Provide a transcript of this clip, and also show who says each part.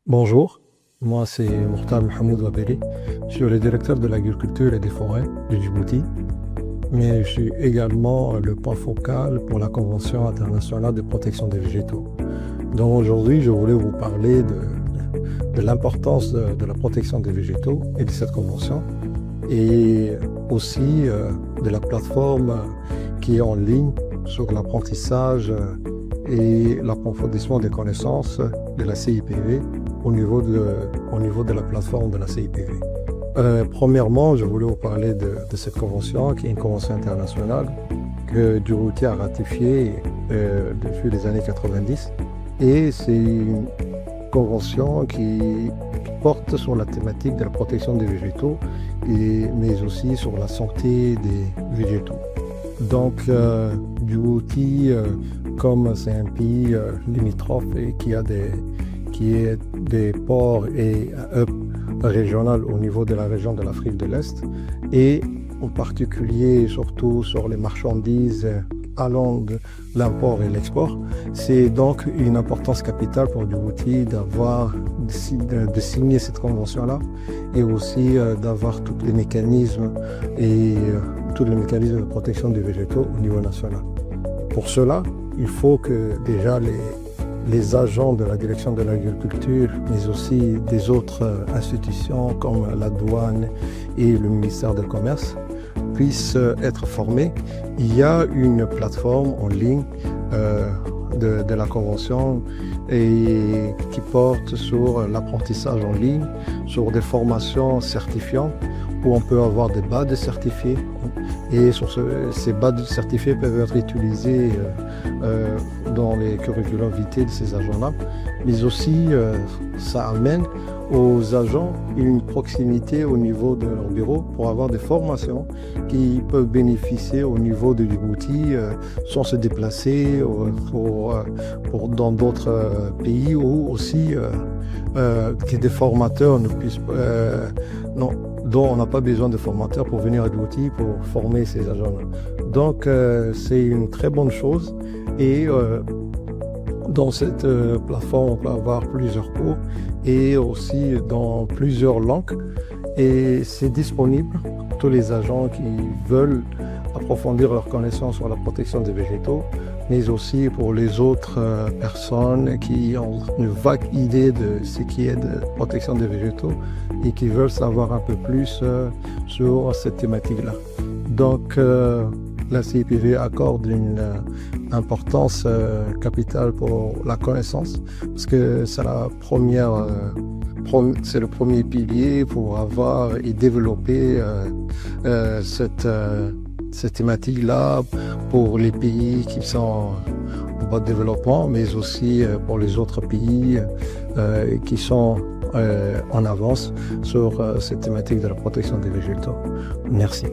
Speaker 1: Bonjour, moi c'est Mokhtar Mohamed Wabeli. Je suis le directeur de l'agriculture et des forêts de Djibouti, mais je suis également le point focal pour la Convention internationale de protection des végétaux. Donc aujourd'hui, je voulais vous parler de l'importance de la protection des végétaux et de cette convention, et aussi de la plateforme qui est en ligne sur l'apprentissage et l'approfondissement des connaissances de la CIPV au niveau de la plateforme de la CIPV. Premièrement, je voulais vous parler de cette convention, qui est une convention internationale que Djibouti a ratifiée depuis les années 90. Et c'est une convention qui porte sur la thématique de la protection des végétaux, mais aussi sur la santé des végétaux. Donc, Djibouti, comme c'est un pays limitrophe et qui a des ports et un hub régional au niveau de la région de l'Afrique de l'Est, et en particulier surtout sur les marchandises allant de l'import et l'export, c'est donc une importance capitale pour Djibouti de signer cette convention-là, et aussi d'avoir tous les mécanismes de protection des végétaux au niveau national. Pour cela, il faut que déjà les agents de la direction de l'agriculture, mais aussi des autres institutions comme la douane et le ministère du Commerce, puissent être formés. Il y a une plateforme en ligne de la Convention et qui porte sur l'apprentissage en ligne, sur des formations certifiantes où on peut avoir des badges certifiés, et ces badges certifiés peuvent être utilisés dans les curriculum vitae de ces agents-là, mais aussi ça amène aux agents une proximité au niveau de leur bureau pour avoir des formations qui peuvent bénéficier au niveau de Djibouti sans se déplacer dans d'autres pays, ou aussi que des formateurs ne puissent dont on n'a pas besoin de formateurs pour venir à Djibouti pour former ces agents-là. Donc c'est une très bonne chose, et dans cette plateforme on peut avoir plusieurs cours et aussi dans plusieurs langues, et c'est disponible pour tous les agents qui veulent approfondir leurs connaissances sur la protection des végétaux, mais aussi pour les autres personnes qui ont une vague idée de ce qui est de protection des végétaux et qui veulent savoir un peu plus sur cette thématique-là. Donc la CIPV accorde une importance capitale pour la connaissance, parce que c'est le premier pilier pour avoir et développer cette thématique-là pour les pays qui sont en bas de développement, mais aussi pour les autres pays qui sont en avance sur cette thématique de la protection des végétaux. Merci.